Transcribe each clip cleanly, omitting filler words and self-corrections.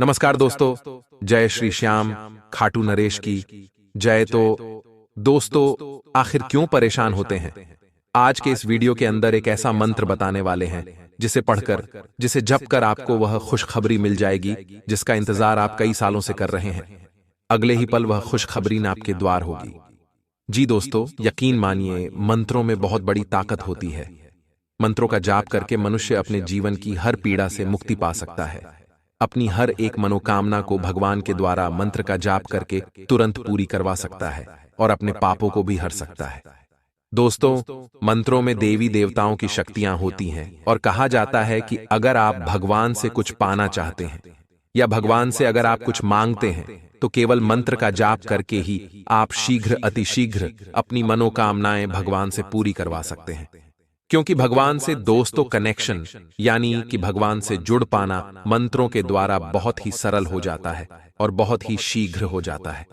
नमस्कार दोस्तों, जय श्री श्याम, खाटू नरेश की जय। तो दोस्तों, आखिर क्यों परेशान होते हैं? आज के इस वीडियो के अंदर एक ऐसा मंत्र बताने वाले हैं जिसे पढ़कर, जिसे जप कर आपको वह खुशखबरी मिल जाएगी जिसका इंतजार आप कई सालों से कर रहे हैं। अगले ही पल वह खुशखबरी न आपके द्वार होगी। जी दोस्तों, यकीन मानिए, मंत्रों में बहुत बड़ी ताकत होती है। मंत्रों का जाप करके मनुष्य अपने जीवन की हर पीड़ा से मुक्ति पा सकता है। अपनी हर एक मनोकामना को भगवान के द्वारा मंत्र का जाप करके तुरंत पूरी करवा सकता है और अपने पापों को भी हर सकता है। दोस्तों, मंत्रों में देवी देवताओं की शक्तियां होती हैं और कहा जाता है कि अगर आप भगवान से कुछ पाना चाहते हैं या भगवान से अगर आप कुछ मांगते हैं तो केवल मंत्र का जाप करके ही आप शीघ्र अतिशीघ्र अपनी मनोकामनाएं भगवान से पूरी करवा सकते हैं। क्योंकि भगवान से दोस्तों कनेक्शन यानी कि भगवान से जुड़ पाना मंत्रों के द्वारा बहुत ही सरल हो जाता है और बहुत ही शीघ्र हो जाता है।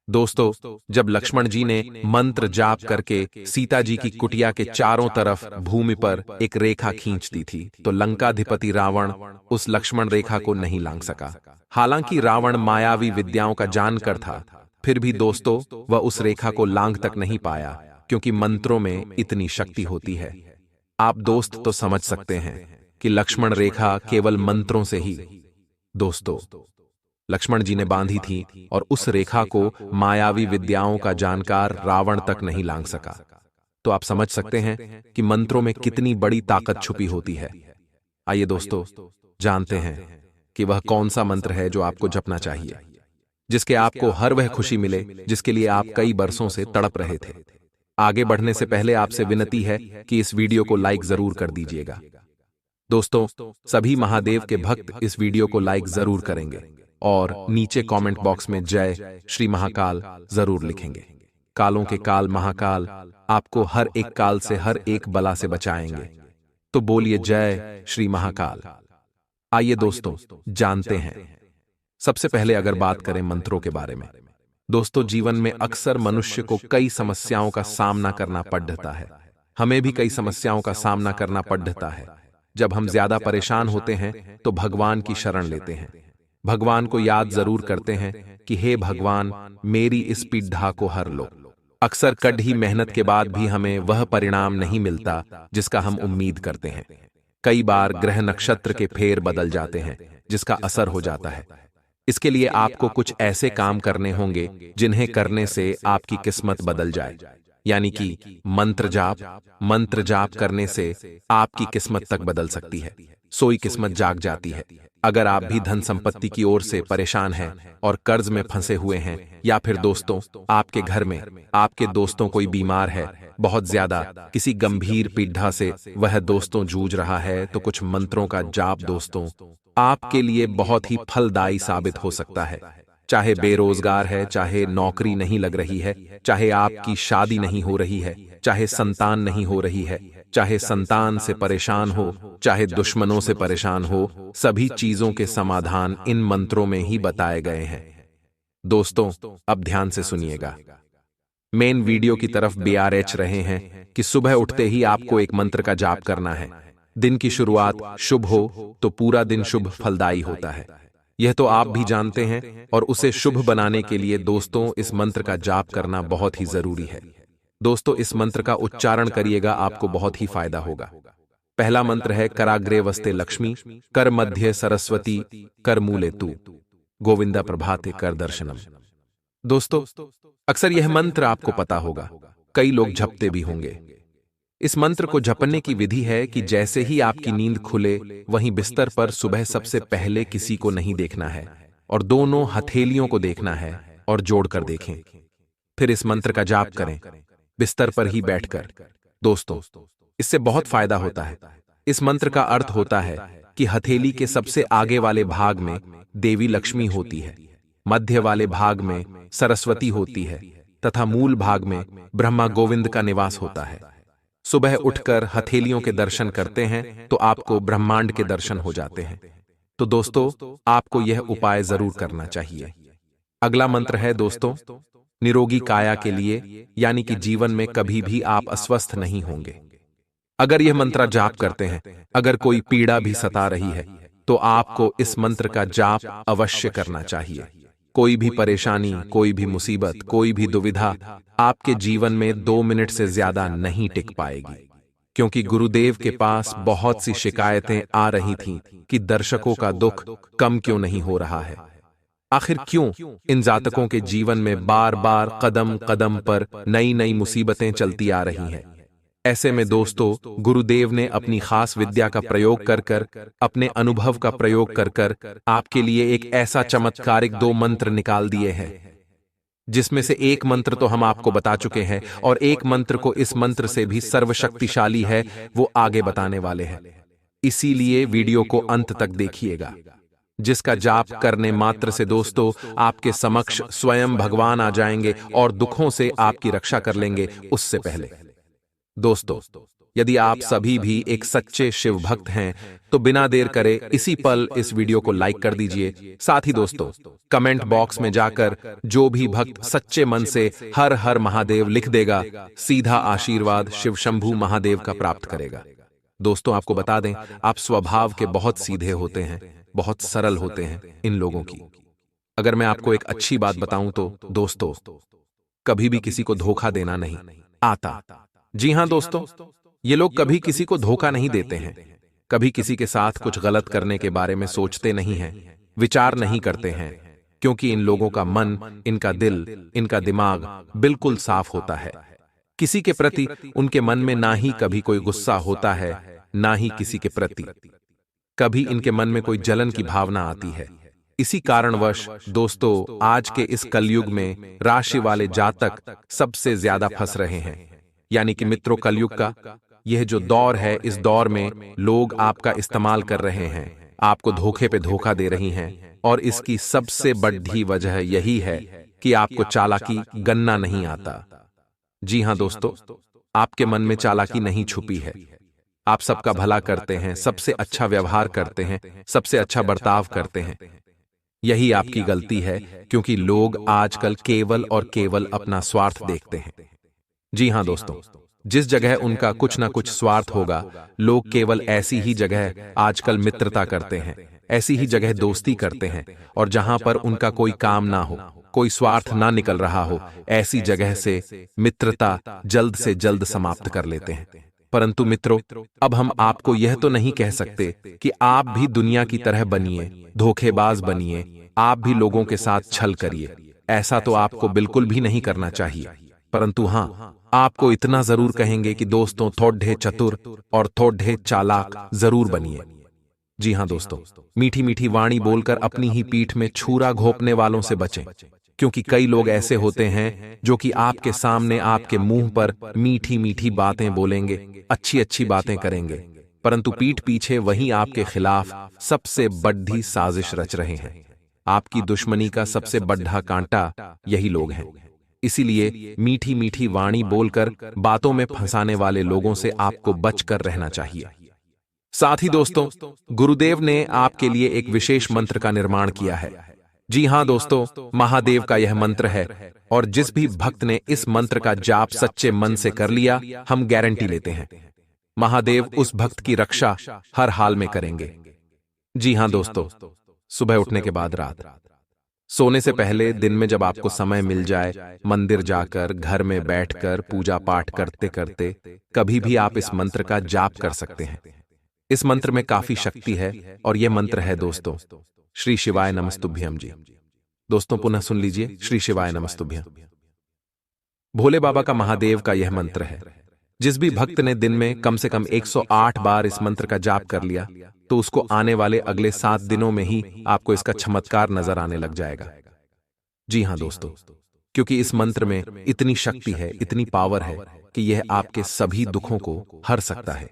दोस्तों, जब लक्ष्मण जी ने मंत्र जाप करके सीता जी की कुटिया के चारों तरफ भूमि पर एक रेखा खींच दी थी तो लंकाधिपति रावण उस लक्ष्मण रेखा को नहीं लांघ सका। हालांकि रावण मायावी विद्याओं का जानकर था, फिर भी दोस्तों वह उस रेखा को लांघ तक नहीं पाया, क्योंकि मंत्रों में इतनी शक्ति होती है। आप दोस्त तो समझ सकते हैं कि लक्ष्मण रेखा केवल मंत्रों से ही दोस्तों लक्ष्मण जी ने बांधी थी और उस रेखा को मायावी विद्याओं का जानकार रावण तक नहीं लांघ सका। तो आप समझ सकते हैं कि मंत्रों में कितनी बड़ी ताकत छुपी होती है। आइए दोस्तों, जानते हैं कि वह कौन सा मंत्र है जो आपको जपना चाहिए, जिसके आपको हर वह खुशी मिले जिसके लिए आप कई बरसों से तड़प रहे थे। आगे बढ़ने से पहले आपसे विनती है कि इस वीडियो को लाइक जरूर कर दीजिएगा। दोस्तों, सभी महादेव के भक्त इस वीडियो को लाइक जरूर करेंगे और नीचे कमेंट बॉक्स में जय श्री महाकाल जरूर लिखेंगे। कालों के काल महाकाल आपको हर एक काल से, हर एक बला से बचाएंगे। तो बोलिए जय श्री महाकाल। आइए दोस्तों, जानते हैं। सबसे पहले अगर बात करें मंत्रों के बारे में, दोस्तों जीवन में अक्सर मनुष्य को कई समस्याओं का सामना करना पड़ता है। हमें भी कई समस्याओं का सामना करना पड़ता है। जब हम ज्यादा परेशान होते हैं तो भगवान की शरण लेते हैं। भगवान को याद जरूर करते हैं कि हे भगवान, मेरी इस पीड़ा को हर लो। अक्सर कड़ी मेहनत के बाद भी हमें वह परिणाम नहीं मिलता जिसका हम उम्मीद करते हैं। कई बार ग्रह नक्षत्र के फेर बदल जाते हैं जिसका असर हो जाता है। इसके लिए आपको कुछ ऐसे काम करने होंगे जिन्हें करने से आपकी किस्मत बदल जाए, यानी कि मंत्र जाप करने से आपकी किस्मत तक बदल सकती है, सोई किस्मत जाग जाती है। अगर आप भी धन संपत्ति की ओर से परेशान हैं और कर्ज में फंसे हुए हैं, या फिर दोस्तों आपके घर में आपके दोस्तों कोई बीमार है, बहुत ज्यादा किसी गंभीर पीड़ा से वह दोस्तों जूझ रहा है, तो कुछ मंत्रों का जाप दोस्तों आपके लिए बहुत ही फलदायी साबित हो सकता है। चाहे बेरोजगार है, चाहे नौकरी नहीं लग रही है, चाहे आपकी शादी नहीं हो रही है, चाहे संतान नहीं हो रही है, चाहे संतान से परेशान हो, चाहे दुश्मनों से परेशान हो, सभी चीजों के समाधान इन मंत्रों में ही बताए गए हैं। दोस्तों, अब ध्यान से सुनिएगा। मेन वीडियो की तरफ BRH रहे हैं कि सुबह उठते ही आपको एक मंत्र का जाप करना है। दिन की शुरुआत शुभ हो तो पूरा दिन शुभ फलदायी होता है। यह तो आप भी जानते हैं, और उसे शुभ बनाने के लिए दोस्तों इस मंत्र का जाप करना बहुत ही जरूरी है। दोस्तों, इस मंत्र का उच्चारण करिएगा, आपको बहुत ही फायदा होगा। पहला मंत्र है कराग्रे वस्ते लक्ष्मी, कर मध्य सरस्वती, कर मूले तू, गोविंदा प्रभाते कर दर्शनम। दोस्तों, अक्सर यह मंत्र आपको पता होगा, कई लोग जपते भी होंगे। इस मंत्र को जपने की विधि है कि जैसे ही आपकी नींद खुले, वहीं बिस्तर पर सुबह सबसे पहले किसी को नहीं देखना है और दोनों हथेलियों को देखना है और जोड़कर देखें। फिर इस मंत्र का जाप करें बिस्तर पर ही बैठकर। दोस्तों, इससे बहुत फायदा होता है। इस मंत्र का अर्थ होता है कि हथेली के सबसे आगे वाले भाग में देवी लक्ष्मी होती है, मध्य वाले भाग में सरस्वती होती है तथा मूल भाग में ब्रह्मा गोविंद का निवास होता है। सुबह उठकर हथेलियों के दर्शन करते हैं तो आपको ब्रह्मांड के दर्शन हो जाते हैं। तो दोस्तों, आपको यह उपाय जरूर करना चाहिए। अगला मंत्र है दोस्तों निरोगी काया के लिए, यानी कि जीवन में कभी भी आप अस्वस्थ नहीं होंगे। अगर यह मंत्र जाप करते हैं, अगर कोई पीड़ा भी सता रही है, तो आपको इस मंत्र का जाप अवश्य करना चाहिए। कोई भी परेशानी, कोई भी मुसीबत, कोई भी दुविधा आपके जीवन में 2 मिनट से ज्यादा नहीं टिक पाएगी, क्योंकि गुरुदेव के पास बहुत सी शिकायतें आ रही थीं कि दर्शकों का दुख कम क्यों नहीं हो रहा है। आखिर क्यों इन जातकों के जीवन में बार बार कदम कदम पर नई नई मुसीबतें चलती आ रही हैं। ऐसे में दोस्तों, गुरुदेव ने अपनी खास विद्या का प्रयोग कर कर, अपने अनुभव का प्रयोग कर कर आपके लिए एक ऐसा चमत्कारिक 2 मंत्र निकाल दिए हैं, जिसमें से एक मंत्र तो हम आपको बता चुके हैं और एक मंत्र को इस मंत्र से भी सर्वशक्तिशाली है, वो आगे बताने वाले हैं। इसीलिए वीडियो को अंत तक देखिएगा, जिसका जाप करने मात्र से दोस्तों आपके समक्ष स्वयं भगवान आ जाएंगे और दुखों से आपकी रक्षा कर लेंगे। उससे पहले दोस्तों, यदि आप सभी भी एक सच्चे शिव भक्त हैं तो बिना देर करे इसी पल इस वीडियो को लाइक कर दीजिए। साथ ही दोस्तों, कमेंट बॉक्स में जाकर जो भी भक्त सच्चे मन से हर हर महादेव लिख देगा, सीधा आशीर्वाद शिव शंभू महादेव का प्राप्त करेगा। दोस्तों, आपको बता दें, आप स्वभाव के बहुत सीधे होते हैं, बहुत सरल होते हैं इन लोगों की। अगर मैं आपको एक अच्छी बात बताऊं तो दोस्तों, कभी भी किसी को धोखा देना नहीं आता। जी हां दोस्तों, ये लोग कभी किसी को धोखा नहीं देते हैं, कभी किसी के साथ कुछ गलत करने के बारे में सोचते नहीं हैं, विचार नहीं करते हैं, क्योंकि इन लोगों का मन, इनका दिल, इनका दिमाग बिल्कुल साफ होता है। किसी के प्रति उनके मन में ना ही कभी कोई गुस्सा होता है, ना ही किसी के प्रति कभी इनके मन में कोई जलन की भावना आती है। इसी कारणवश दोस्तों, आज के इस कलयुग में राशि वाले जातक सबसे ज्यादा फंस रहे हैं। यानी कि मित्रों, कलयुग का यह जो दौर है, इस दौर में लोग आपका इस्तेमाल कर रहे हैं, आपको धोखे पे धोखा दे रही हैं, और इसकी सबसे बड़ी वजह यही है कि आपको चालाकी गनना नहीं आता। जी हां दोस्तों, आपके मन में चालाकी नहीं छुपी है। आप सबका भला करते हैं, सबसे अच्छा व्यवहार करते हैं, सबसे अच्छा बर्ताव करते हैं। यही आपकी गलती है, क्योंकि लोग आजकल केवल और केवल अपना स्वार्थ देखते हैं। जी हां दोस्तों, जिस जगह उनका कुछ ना कुछ स्वार्थ होगा, लोग केवल ऐसी ही जगह आजकल मित्रता करते हैं, ऐसी ही जगह दोस्ती करते हैं, और जहां पर उनका कोई काम ना हो, कोई स्वार्थ ना निकल रहा हो, ऐसी जगह से मित्रता जल्द से जल्द समाप्त कर लेते हैं। परंतु मित्रों, अब हम आपको यह तो नहीं कह सकते कि आप भी दुनिया की तरह बनिए, धोखेबाज बनिए, आप भी लोगों के साथ छल करिए। ऐसा तो आपको बिल्कुल भी नहीं करना चाहिए। परंतु हां, आपको इतना जरूर कहेंगे कि दोस्तों, थोड़े चतुर और थोड़े चालाक जरूर बनिए। जी हां दोस्तों, मीठी मीठी वाणी बोलकर अपनी ही पीठ में छुरा घोंपने वालों से बचें, क्योंकि कई लोग ऐसे होते हैं जो कि आपके सामने आपके मुंह पर मीठी मीठी बातें बोलेंगे, अच्छी अच्छी बातें करेंगे, परंतु पीठ पीछे वही आपके खिलाफ सबसे बड़ी साजिश रच रहे हैं। आपकी दुश्मनी का सबसे बड़ा कांटा यही लोग हैं। इसीलिए मीठी मीठी वाणी बोलकर बातों में फंसाने वाले लोगों से आपको बचकर रहना चाहिए। साथ ही दोस्तों, गुरुदेव ने आपके लिए एक विशेष मंत्र का निर्माण किया है। जी हां दोस्तों, महादेव का यह मंत्र है, और जिस भी भक्त ने इस मंत्र का जाप सच्चे मन से कर लिया, हम गारंटी लेते हैं, महादेव उस भक्त की रक्षा हर हाल में करेंगे। जी हां दोस्तों, सुबह उठने के बाद रात सोने से पहले दिन में जब आपको समय मिल जाए, मंदिर जाकर, घर में बैठकर पूजा पाठ करते करते कभी भी आप इस मंत्र का जाप कर सकते हैं। इस मंत्र में काफी शक्ति है, और यह मंत्र है दोस्तों, श्री शिवाय नमस्तुभ्यम। जी दोस्तों, पुनः सुन लीजिए, श्री शिवाय नमस्तुभ्यम। भोले बाबा का, महादेव का यह मंत्र है। जिस भी भक्त ने दिन में कम से कम 108 बार इस मंत्र का जाप कर लिया, तो उसको आने वाले अगले 7 दिनों में ही आपको इसका चमत्कार नजर आने लग जाएगा। जी हां दोस्तों, क्योंकि इस मंत्र में इतनी शक्ति है, इतनी पावर है कि यह आपके सभी दुखों को हर सकता है।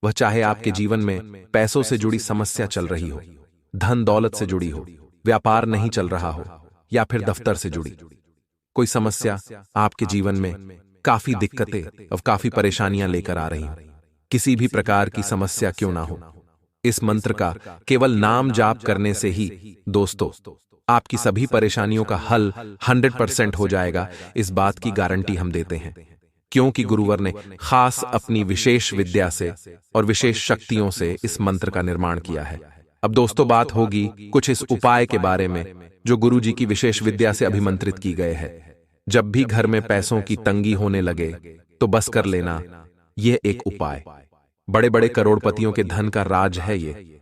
वह चाहे आपके जीवन में पैसों से जुड़ी समस्या चल रही हो, धन दौलत से जुड़ी हो, व्यापार नहीं चल रहा हो, या फिर दफ्तर से जुड़ी कोई समस्या आपके जीवन में काफी दिक्कतें और काफी परेशानियां लेकर आ रही हो, किसी भी प्रकार की समस्या क्यों ना हो, इस मंत्र का केवल नाम जाप करने से ही दोस्तों आपकी सभी परेशानियों का हल 100% हो जाएगा। इस बात की गारंटी हम देते हैं, क्योंकि गुरुवर ने खास अपनी विशेष विद्या से और विशेष शक्तियों से इस मंत्र का निर्माण किया है। अब दोस्तों बात होगी कुछ इस उपाय के बारे में जो गुरुजी की विशेष विद्या से अभिमंत्रित की गए है। जब भी घर में पैसों की तंगी होने लगे तो बस कर लेना यह एक उपाय। बड़े बड़े करोड़पतियों के धन का राज है ये।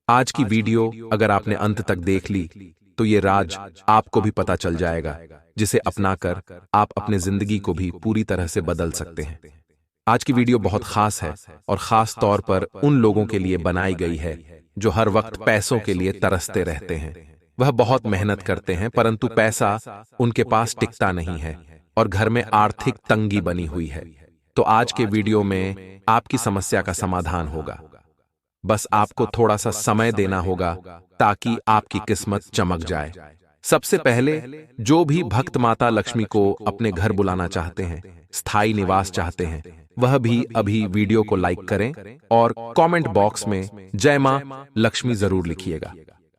आज की वीडियो अगर आपने अंत तक देख ली तो ये राज आपको भी पता चल जाएगा, जिसे अपनाकर आप अपने जिंदगी को भी पूरी तरह से बदल सकते हैं। आज की वीडियो बहुत खास है और खास तौर पर उन लोगों के लिए बनाई गई है जो हर वक्त पैसों के लिए तरसते रहते हैं। वह बहुत मेहनत करते हैं परंतु पैसा उनके पास टिकता नहीं है और घर में आर्थिक तंगी बनी हुई है। तो आज के वीडियो में आपकी समस्या का समाधान होगा। बस आपको थोड़ा सा समय देना होगा ताकि आपकी किस्मत चमक जाए। सबसे पहले जो भी भक्त माता लक्ष्मी को अपने घर बुलाना चाहते हैं, स्थायी निवास चाहते हैं, वह भी अभी वीडियो को लाइक करें और कमेंट बॉक्स में जय मां लक्ष्मी जरूर लिखिएगा।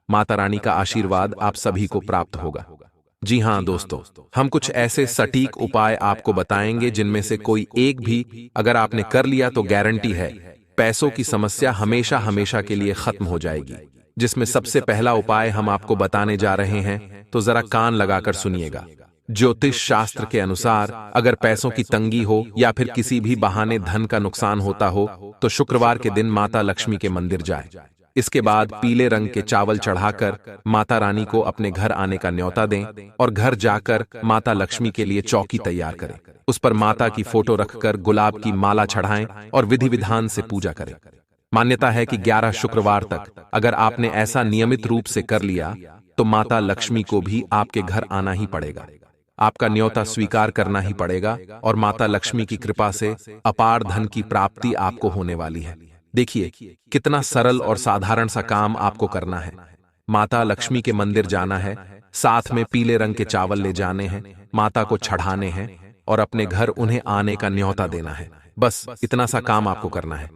माता रानी का आशीर्वाद आप सभी को प्राप्त होगा। जी हां दोस्तों, हम कुछ ऐसे सटीक उपाय आपको बताएंगे जिनमें से कोई एक भी अगर आपने कर लिया तो गारंटी है पैसों की समस्या हमेशा हमेशा के लिए खत्म हो जाएगी। जिसमें सबसे पहला उपाय हम आपको बताने जा रहे हैं, तो जरा कान लगाकर सुनिएगा। ज्योतिष शास्त्र के अनुसार अगर पैसों की तंगी हो या फिर किसी भी बहाने धन का नुकसान होता हो तो शुक्रवार के दिन माता लक्ष्मी के मंदिर जाए। इसके बाद पीले रंग के चावल चढ़ाकर माता रानी को अपने घर आने का न्योता दें और घर जाकर माता लक्ष्मी के लिए चौकी तैयार करें। उस पर माता की फोटो रखकर गुलाब की माला चढ़ाएं और विधि विधान से पूजा करें। मान्यता है कि 11 शुक्रवार तक अगर आपने ऐसा नियमित रूप से कर लिया तो माता लक्ष्मी को भी आपके घर आना ही पड़ेगा। आपका न्योता स्वीकार करना ही पड़ेगा और माता लक्ष्मी की कृपा से अपार धन की प्राप्ति आपको होने वाली है। देखिए कितना सरल और साधारण सा काम आपको करना है। माता लक्ष्मी के मंदिर जाना है, साथ में पीले रंग के चावल ले जाने हैं, माता को चढ़ाने हैं और अपने घर उन्हें आने का न्योता देना है। बस इतना सा काम आपको करना है।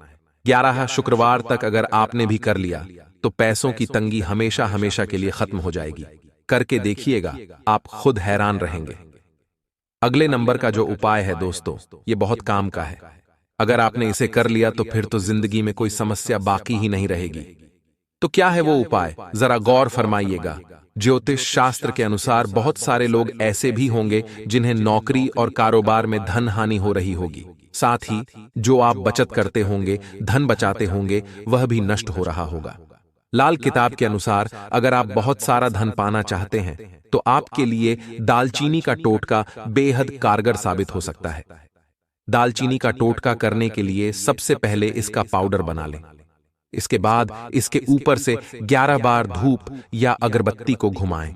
11 शुक्रवार तक अगर आपने भी कर लिया तो पैसों की तंगी हमेशा हमेशा के लिए खत्म हो जाएगी। करके देखिएगा, आप खुद हैरान रहेंगे। अगले नंबर का जो उपाय है दोस्तों, ये बहुत काम का है। अगर आपने इसे कर लिया तो फिर तो जिंदगी में कोई समस्या बाकी ही नहीं रहेगी। तो क्या है वो उपाय, जरा गौर फरमाइएगा। ज्योतिष शास्त्र के अनुसार बहुत सारे लोग ऐसे भी होंगे जिन्हें नौकरी और कारोबार में धन हानि हो रही होगी। साथ ही जो आप बचत करते होंगे, धन बचाते होंगे, वह भी नष्ट हो रहा होगा। लाल किताब के अनुसार अगर आप बहुत सारा धन पाना चाहते हैं तो आपके लिए दालचीनी का टोटका बेहद कारगर साबित हो सकता है। दालचीनी का टोटका करने के लिए सबसे पहले इसका पाउडर बना लें। इसके बाद इसके ऊपर से 11 बार धूप या अगरबत्ती को घुमाएं।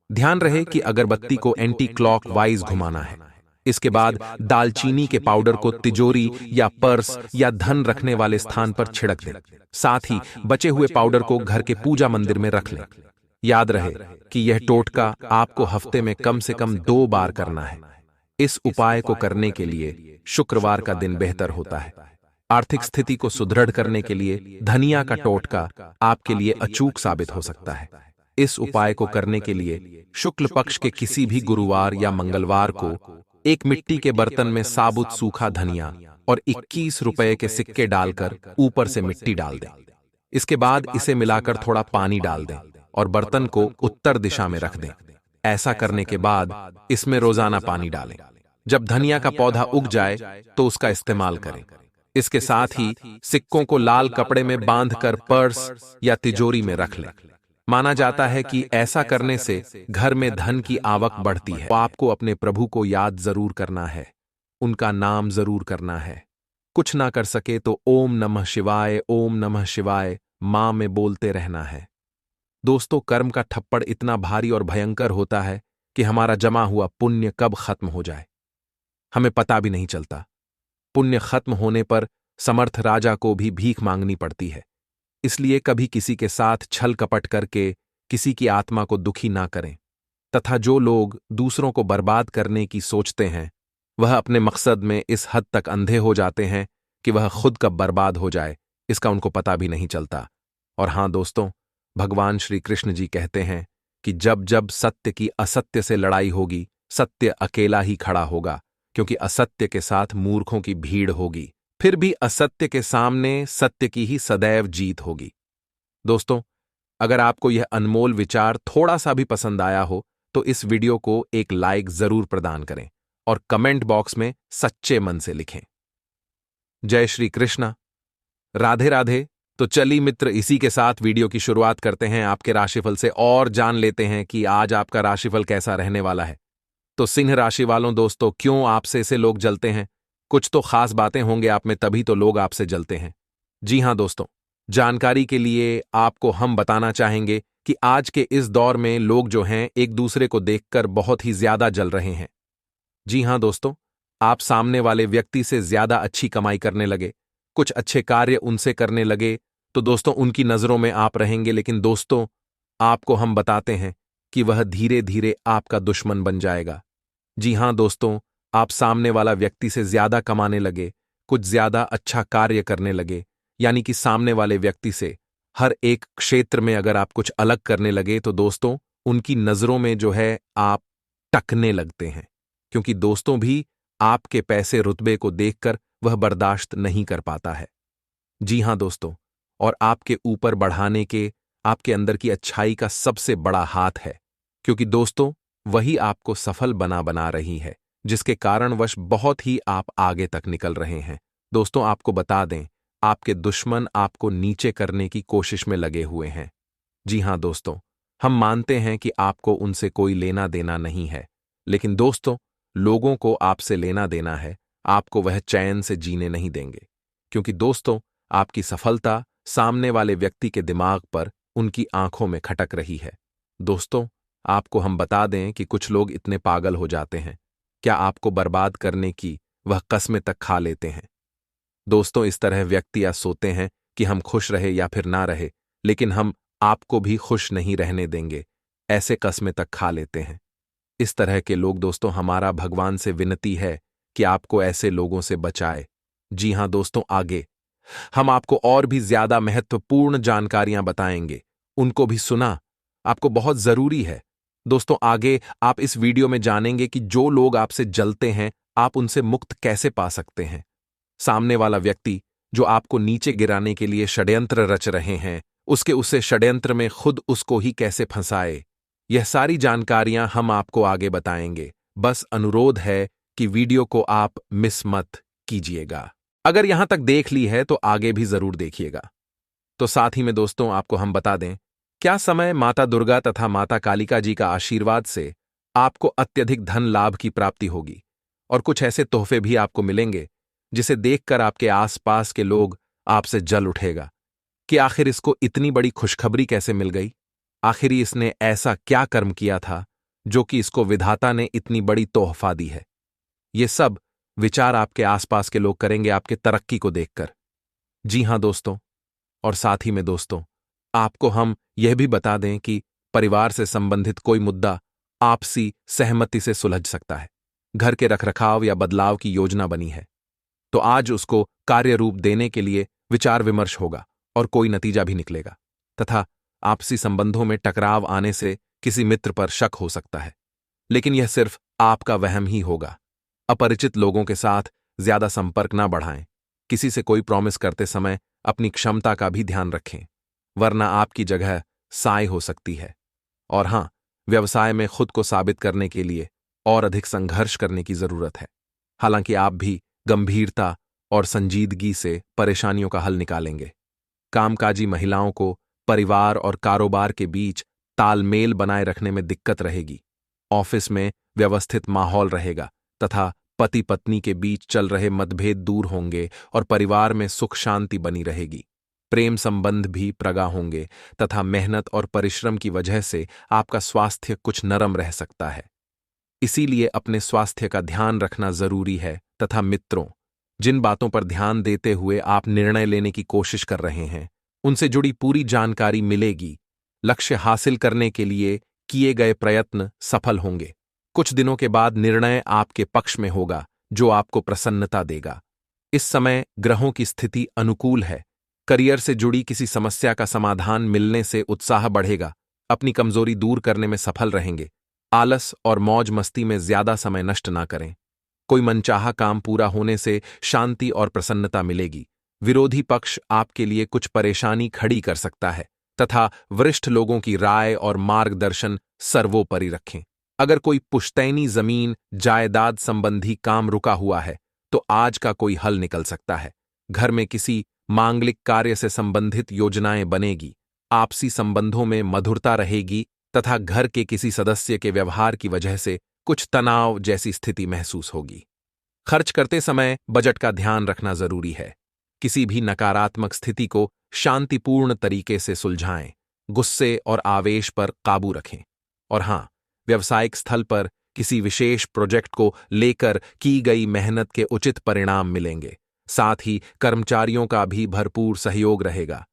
ध्यान रहे कि अगरबत्ती को एंटी क्लॉक वाइज घुमाना है। इसके बाद दालचीनी के पाउडर को तिजोरी या पर्स या धन रखने वाले स्थान पर छिड़क दें। साथ ही बचे हुए पाउडर को घर के पूजा मंदिर में रख लें। याद रहे कि यह टोटका आपको हफ्ते में कम से कम 2 बार करना है। इस उपाय को करने के लिए शुक्रवार का दिन बेहतर होता है। आर्थिक स्थिति को सुदृढ़ करने के लिए धनिया का टोटका आपके लिए अचूक साबित हो सकता है। इस उपाय को करने के लिए शुक्ल पक्ष के किसी भी गुरुवार या मंगलवार को एक मिट्टी के बर्तन में साबुत सूखा धनिया और 21 रुपए के सिक्के डालकर ऊपर से मिट्टी डाल दें। इसके बाद इसे मिलाकर थोड़ा पानी डाल दें और बर्तन को उत्तर दिशा में रख दें। ऐसा करने के बाद इसमें रोजाना पानी डालें। जब धनिया का पौधा उग जाए तो उसका इस्तेमाल करें। इसके साथ ही सिक्कों को लाल कपड़े में बांधकर पर्स या तिजोरी में रख लें। माना जाता है कि ऐसा करने से घर में धन की आवक बढ़ती है। तो आपको अपने प्रभु को याद जरूर करना है, उनका नाम जरूर करना है। कुछ ना कर सके तो ओम नमः शिवाय, ओम नमः शिवाय मां में बोलते रहना है। दोस्तों, कर्म का ठप्पड़ इतना भारी और भयंकर होता है कि हमारा जमा हुआ पुण्य कब खत्म हो जाए हमें पता भी नहीं चलता। पुण्य खत्म होने पर समर्थ राजा को भी भीख मांगनी पड़ती है। इसलिए कभी किसी के साथ छल कपट करके किसी की आत्मा को दुखी ना करें। तथा जो लोग दूसरों को बर्बाद करने की सोचते हैं वह अपने मकसद में इस हद तक अंधे हो जाते हैं कि वह खुद कब बर्बाद हो जाए इसका उनको पता भी नहीं चलता। और हां दोस्तों, भगवान श्री कृष्ण जी कहते हैं कि जब जब सत्य की असत्य से लड़ाई होगी, सत्य अकेला ही खड़ा होगा, क्योंकि असत्य के साथ मूर्खों की भीड़ होगी। फिर भी असत्य के सामने सत्य की ही सदैव जीत होगी। दोस्तों, अगर आपको यह अनमोल विचार थोड़ा सा भी पसंद आया हो तो इस वीडियो को एक लाइक जरूर प्रदान करें और कमेंट बॉक्स में सच्चे मन से लिखें। जय श्री कृष्णा, राधे राधे। तो चलिए मित्र, इसी के साथ वीडियो की शुरुआत करते हैं आपके राशिफल से और जान लेते हैं कि आज आपका राशिफल कैसा रहने वाला है। तो सिंह राशि वालों दोस्तों, क्यों आपसे से लोग जलते हैं? कुछ तो खास बातें होंगे आप में, तभी तो लोग आपसे जलते हैं। जी हां दोस्तों, जानकारी के लिए आपको हम बताना चाहेंगे कि आज के इस दौर में लोग जो हैं एक दूसरे को देखकर बहुत ही ज्यादा जल रहे हैं। जी हां दोस्तों, आप सामने वाले व्यक्ति से ज्यादा अच्छी कमाई करने लगे, कुछ अच्छे कार्य उनसे करने लगे तो दोस्तों उनकी नजरों में आप रहेंगे, लेकिन दोस्तों आपको हम बताते हैं कि वह धीरे धीरे आपका दुश्मन बन जाएगा। जी हां दोस्तों, आप सामने वाला व्यक्ति से ज्यादा कमाने लगे, कुछ ज्यादा अच्छा कार्य करने लगे, यानी कि सामने वाले व्यक्ति से हर एक क्षेत्र में अगर आप कुछ अलग करने लगे तो दोस्तों उनकी नजरों में जो है आप टकने लगते हैं, क्योंकि दोस्तों भी आपके पैसे रुतबे को देखकर वह बर्दाश्त नहीं कर पाता है। जी हां दोस्तों, और आपके ऊपर बढ़ाने के आपके अंदर की अच्छाई का सबसे बड़ा हाथ है, क्योंकि दोस्तों वही आपको सफल बना बना रही है, जिसके कारणवश बहुत ही आप आगे तक निकल रहे हैं। दोस्तों आपको बता दें, आपके दुश्मन आपको नीचे करने की कोशिश में लगे हुए हैं। जी हां दोस्तों, हम मानते हैं कि आपको उनसे कोई लेना देना नहीं है, लेकिन दोस्तों लोगों को आपसे लेना देना है, आपको वह चैन से जीने नहीं देंगे, क्योंकि दोस्तों आपकी सफलता सामने वाले व्यक्ति के दिमाग पर, उनकी आंखों में खटक रही है। दोस्तों आपको हम बता दें कि कुछ लोग इतने पागल हो जाते हैं, क्या आपको बर्बाद करने की वह कस्में तक खा लेते हैं। दोस्तों इस तरह व्यक्ति या सोते हैं कि हम खुश रहे या फिर ना रहे, लेकिन हम आपको भी खुश नहीं रहने देंगे, ऐसे कस्में तक खा लेते हैं। इस तरह के लोग दोस्तों, हमारा भगवान से विनती है कि आपको ऐसे लोगों से बचाए। जी हां दोस्तों, आगे हम आपको और भी ज्यादा महत्वपूर्ण जानकारियां बताएंगे, उनको भी सुना आपको बहुत जरूरी है। दोस्तों आगे आप इस वीडियो में जानेंगे कि जो लोग आपसे जलते हैं आप उनसे मुक्त कैसे पा सकते हैं। सामने वाला व्यक्ति जो आपको नीचे गिराने के लिए षड्यंत्र रच रहे हैं, उसे षड्यंत्र में खुद उसको ही कैसे फंसाए, यह सारी जानकारियां हम आपको आगे बताएंगे। बस अनुरोध है कि वीडियो को आप मिस मत कीजिएगा। अगर यहां तक देख ली है तो आगे भी जरूर देखिएगा। तो साथ ही में दोस्तों आपको हम बता दें, क्या समय माता दुर्गा तथा माता कालिका जी का आशीर्वाद से आपको अत्यधिक धन लाभ की प्राप्ति होगी और कुछ ऐसे तोहफे भी आपको मिलेंगे जिसे देखकर आपके आसपास के लोग आपसे जल उठेगा कि आखिर इसको इतनी बड़ी खुशखबरी कैसे मिल गई, आखिर इसने ऐसा क्या कर्म किया था जो कि इसको विधाता ने इतनी बड़ी तोहफा दी है। ये सब विचार आपके आसपास के लोग करेंगे आपके तरक्की को देखकर। जी हां दोस्तों, और साथ ही में दोस्तों आपको हम यह भी बता दें कि परिवार से संबंधित कोई मुद्दा आपसी सहमति से सुलझ सकता है। घर के रखरखाव या बदलाव की योजना बनी है तो आज उसको कार्य रूप देने के लिए विचार विमर्श होगा और कोई नतीजा भी निकलेगा, तथा आपसी संबंधों में टकराव आने से किसी मित्र पर शक हो सकता है, लेकिन यह सिर्फ आपका वहम ही होगा। अपरिचित लोगों के साथ ज्यादा संपर्क ना बढ़ाएं। किसी से कोई प्रॉमिस करते समय अपनी क्षमता का भी ध्यान रखें, वरना आपकी जगह साय हो सकती है। और हां, व्यवसाय में खुद को साबित करने के लिए और अधिक संघर्ष करने की जरूरत है। हालांकि आप भी गंभीरता और संजीदगी से परेशानियों का हल निकालेंगे। कामकाजी महिलाओं को परिवार और कारोबार के बीच तालमेल बनाए रखने में दिक्कत रहेगी। ऑफिस में व्यवस्थित माहौल रहेगा तथा पति पत्नी के बीच चल रहे मतभेद दूर होंगे और परिवार में सुख शांति बनी रहेगी। प्रेम संबंध भी प्रगाढ़ होंगे तथा मेहनत और परिश्रम की वजह से आपका स्वास्थ्य कुछ नरम रह सकता है। इसीलिए अपने स्वास्थ्य का ध्यान रखना जरूरी है। तथा मित्रों, जिन बातों पर ध्यान देते हुए आप निर्णय लेने की कोशिश कर रहे हैं, उनसे जुड़ी पूरी जानकारी मिलेगी। लक्ष्य हासिल करने के लिए किए गए प्रयत्न सफल होंगे। कुछ दिनों के बाद निर्णय आपके पक्ष में होगा जो आपको प्रसन्नता देगा। इस समय ग्रहों की स्थिति अनुकूल है। करियर से जुड़ी किसी समस्या का समाधान मिलने से उत्साह बढ़ेगा। अपनी कमजोरी दूर करने में सफल रहेंगे। आलस और मौज मस्ती में ज्यादा समय नष्ट ना करें। कोई मनचाहा काम पूरा होने से शांति और प्रसन्नता मिलेगी। विरोधी पक्ष आपके लिए कुछ परेशानी खड़ी कर सकता है, तथा वरिष्ठ लोगों की राय और मार्गदर्शन सर्वोपरि रखें। अगर कोई पुश्तैनी जमीन जायदाद संबंधी काम रुका हुआ है तो आज का कोई हल निकल सकता है। घर में किसी मांगलिक कार्य से संबंधित योजनाएं बनेगी, आपसी संबंधों में मधुरता रहेगी तथा घर के किसी सदस्य के व्यवहार की वजह से कुछ तनाव जैसी स्थिति महसूस होगी। खर्च करते समय बजट का ध्यान रखना जरूरी है। किसी भी नकारात्मक स्थिति को शांतिपूर्ण तरीके से सुलझाएं, गुस्से और आवेश पर काबू रखें। और हां, व्यावसायिक स्थल पर किसी विशेष प्रोजेक्ट को लेकर की गई मेहनत के उचित परिणाम मिलेंगे। साथ ही कर्मचारियों का भी भरपूर सहयोग रहेगा।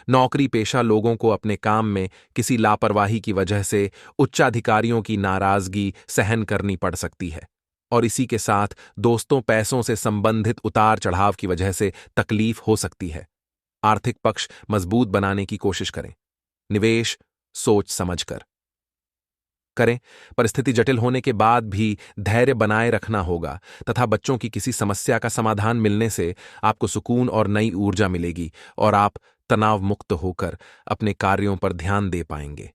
नौकरी पेशा लोगों को अपने काम में किसी लापरवाही की वजह से उच्चाधिकारियों की नाराजगी सहन करनी पड़ सकती है, और इसी के साथ दोस्तों पैसों से संबंधित उतार चढ़ाव की वजह से तकलीफ हो सकती है। आर्थिक पक्ष मजबूत बनाने की कोशिश करें। निवेश सोच समझकर करें। परिस्थिति जटिल होने के बाद भी धैर्य बनाए रखना होगा तथा बच्चों की किसी समस्या का समाधान मिलने से आपको सुकून और नई ऊर्जा मिलेगी और आप तनाव मुक्त होकर अपने कार्यों पर ध्यान दे पाएंगे।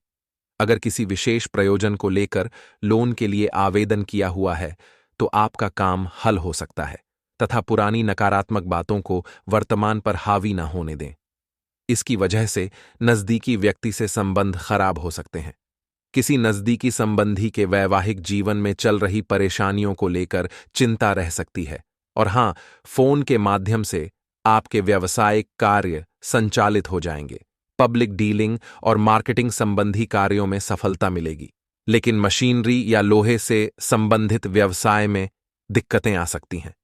अगर किसी विशेष प्रयोजन को लेकर लोन के लिए आवेदन किया हुआ है तो आपका काम हल हो सकता है तथा पुरानी नकारात्मक बातों को वर्तमान पर हावी न होने दें। इसकी वजह से नजदीकी व्यक्ति से संबंध खराब हो सकते हैं। किसी नजदीकी संबंधी के वैवाहिक जीवन में चल रही परेशानियों को लेकर चिंता रह सकती है। और हां, फोन के माध्यम से आपके व्यावसायिक कार्य संचालित हो जाएंगे। पब्लिक डीलिंग और मार्केटिंग संबंधी कार्यों में सफलता मिलेगी, लेकिन मशीनरी या लोहे से संबंधित व्यवसाय में दिक्कतें आ सकती हैं।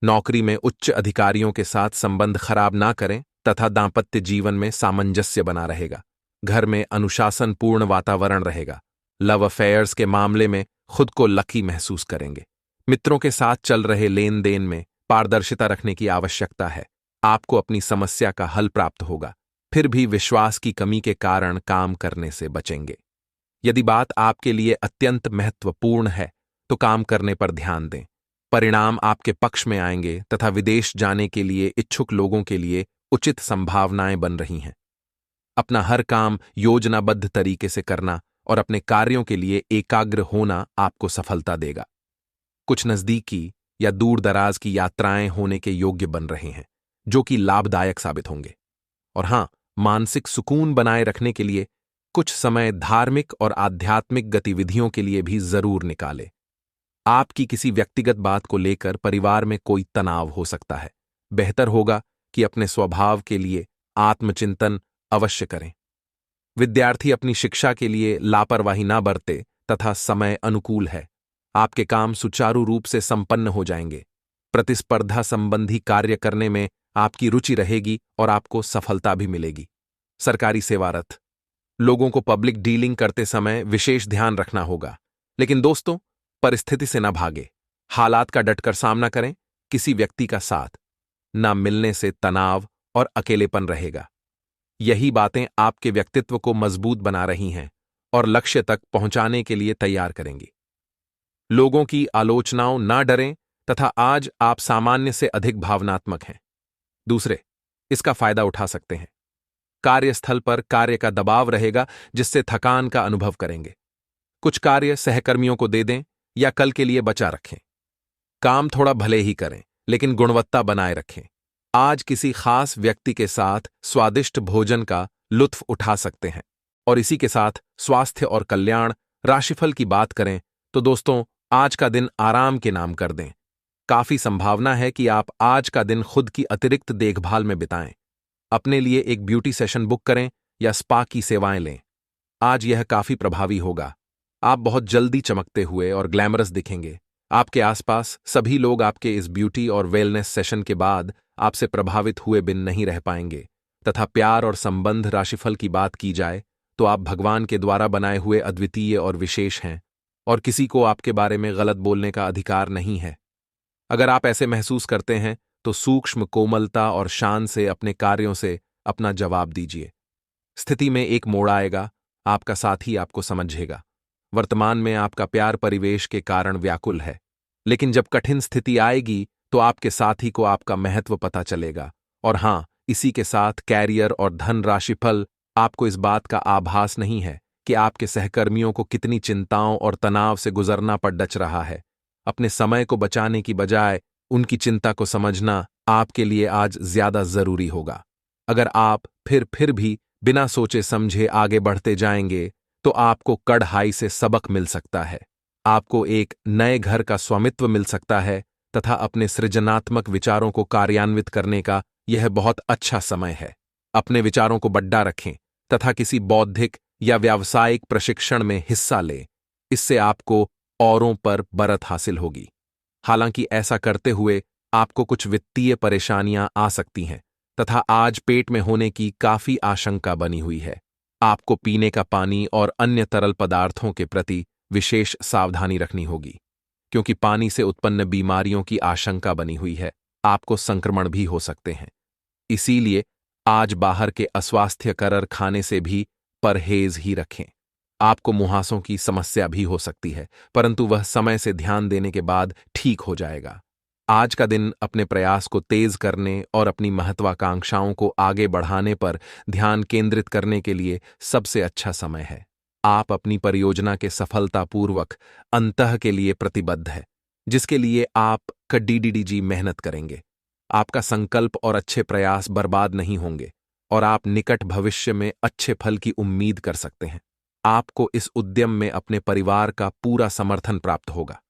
नौकरी में उच्च अधिकारियों के साथ संबंध खराब ना करें तथा दांपत्य जीवन में सामंजस्य बना रहेगा। घर में अनुशासनपूर्ण वातावरण रहेगा। लव अफेयर्स के मामले में खुद को लकी महसूस करेंगे। मित्रों के साथ चल रहे लेन देन में पारदर्शिता रखने की आवश्यकता है। आपको अपनी समस्या का हल प्राप्त होगा, फिर भी विश्वास की कमी के कारण काम करने से बचेंगे। यदि बात आपके लिए अत्यंत महत्वपूर्ण है तो काम करने पर ध्यान दें। परिणाम आपके पक्ष में आएंगे तथा विदेश जाने के लिए इच्छुक लोगों के लिए उचित संभावनाएं बन रही हैं। अपना हर काम योजनाबद्ध तरीके से करना और अपने कार्यों के लिए एकाग्र होना आपको सफलता देगा। कुछ नजदीकी या दूर दराज की यात्राएं होने के योग्य बन रहे हैं, जो कि लाभदायक साबित होंगे। और हां, मानसिक सुकून बनाए रखने के लिए कुछ समय धार्मिक और आध्यात्मिक गतिविधियों के लिए भी जरूर निकालें। आपकी किसी व्यक्तिगत बात को लेकर परिवार में कोई तनाव हो सकता है। बेहतर होगा कि अपने स्वभाव के लिए आत्मचिंतन अवश्य करें। विद्यार्थी अपनी शिक्षा के लिए लापरवाही ना बरते तथा समय अनुकूल है। आपके काम सुचारू रूप से संपन्न हो जाएंगे। प्रतिस्पर्धा संबंधी कार्य करने में आपकी रुचि रहेगी और आपको सफलता भी मिलेगी। सरकारी सेवारत लोगों को पब्लिक डीलिंग करते समय विशेष ध्यान रखना होगा, लेकिन दोस्तों, परिस्थिति से न भागे। हालात का डटकर सामना करें। किसी व्यक्ति का साथ न मिलने से तनाव और अकेलेपन रहेगा। यही बातें आपके व्यक्तित्व को मजबूत बना रही हैं और लक्ष्य तक पहुंचाने के लिए तैयार करेंगी। लोगों की आलोचनाओं ना डरें तथा आज आप सामान्य से अधिक भावनात्मक हैं। दूसरे इसका फायदा उठा सकते हैं। कार्यस्थल पर कार्य का दबाव रहेगा, जिससे थकान का अनुभव करेंगे। कुछ कार्य सहकर्मियों को दे दें या कल के लिए बचा रखें। काम थोड़ा भले ही करें, लेकिन गुणवत्ता बनाए रखें। आज किसी खास व्यक्ति के साथ स्वादिष्ट भोजन का लुत्फ उठा सकते हैं। और इसी के साथ स्वास्थ्य और कल्याण राशिफल की बात करें तो दोस्तों, आज का दिन आराम के नाम कर दें। काफी संभावना है कि आप आज का दिन खुद की अतिरिक्त देखभाल में बिताएं। अपने लिए एक ब्यूटी सेशन बुक करें या स्पा की सेवाएं लें। आज यह काफी प्रभावी होगा। आप बहुत जल्दी चमकते हुए और ग्लैमरस दिखेंगे। आपके आसपास सभी लोग आपके इस ब्यूटी और वेलनेस सेशन के बाद आपसे प्रभावित हुए बिन नहीं रह पाएंगे। तथा प्यार और संबंध राशिफल की बात की जाए तो आप भगवान के द्वारा बनाए हुए अद्वितीय और विशेष हैं और किसी को आपके बारे में गलत बोलने का अधिकार नहीं है। अगर आप ऐसे महसूस करते हैं तो सूक्ष्म कोमलता और शान से अपने कार्यों से अपना जवाब दीजिए। स्थिति में एक मोड़ आएगा, आपका साथी आपको समझेगा। वर्तमान में आपका प्यार परिवेश के कारण व्याकुल है, लेकिन जब कठिन स्थिति आएगी तो आपके साथी को आपका महत्व पता चलेगा। और हां, इसी के साथ कैरियर और धन राशिफल आपको इस बात का आभास नहीं है कि आपके सहकर्मियों को कितनी चिंताओं और तनाव से गुजरना पड़ डच रहा है। अपने समय को बचाने की बजाय उनकी चिंता को समझना आपके लिए आज ज्यादा जरूरी होगा। अगर आप फिर भी बिना सोचे समझे आगे बढ़ते जाएंगे तो आपको कड़हाई से सबक मिल सकता है। आपको एक नए घर का स्वामित्व मिल सकता है तथा अपने सृजनात्मक विचारों को कार्यान्वित करने का यह बहुत अच्छा समय है। अपने विचारों को बड्डा रखें तथा किसी बौद्धिक या व्यावसायिक प्रशिक्षण में हिस्सा लें। इससे आपको औरों पर बरत हासिल होगी। हालांकि ऐसा करते हुए आपको कुछ वित्तीय परेशानियां आ सकती हैं तथा आज पेट में होने की काफी आशंका बनी हुई है। आपको पीने का पानी और अन्य तरल पदार्थों के प्रति विशेष सावधानी रखनी होगी, क्योंकि पानी से उत्पन्न बीमारियों की आशंका बनी हुई है। आपको संक्रमण भी हो सकते हैं। इसीलिए आज बाहर के अस्वास्थ्यकर खाने से भी परहेज ही रखें। आपको मुहासों की समस्या भी हो सकती है, परंतु वह समय से ध्यान देने के बाद ठीक हो जाएगा। आज का दिन अपने प्रयास को तेज करने और अपनी महत्वाकांक्षाओं को आगे बढ़ाने पर ध्यान केंद्रित करने के लिए सबसे अच्छा समय है। आप अपनी परियोजना के सफलतापूर्वक अंतः के लिए प्रतिबद्ध है, जिसके लिए आप कड़ीडीडीजी मेहनत करेंगे। आपका संकल्प और अच्छे प्रयास बर्बाद नहीं होंगे और आप निकट भविष्य में अच्छे फल की उम्मीद कर सकते हैं। आपको इस उद्यम में अपने परिवार का पूरा समर्थन प्राप्त होगा।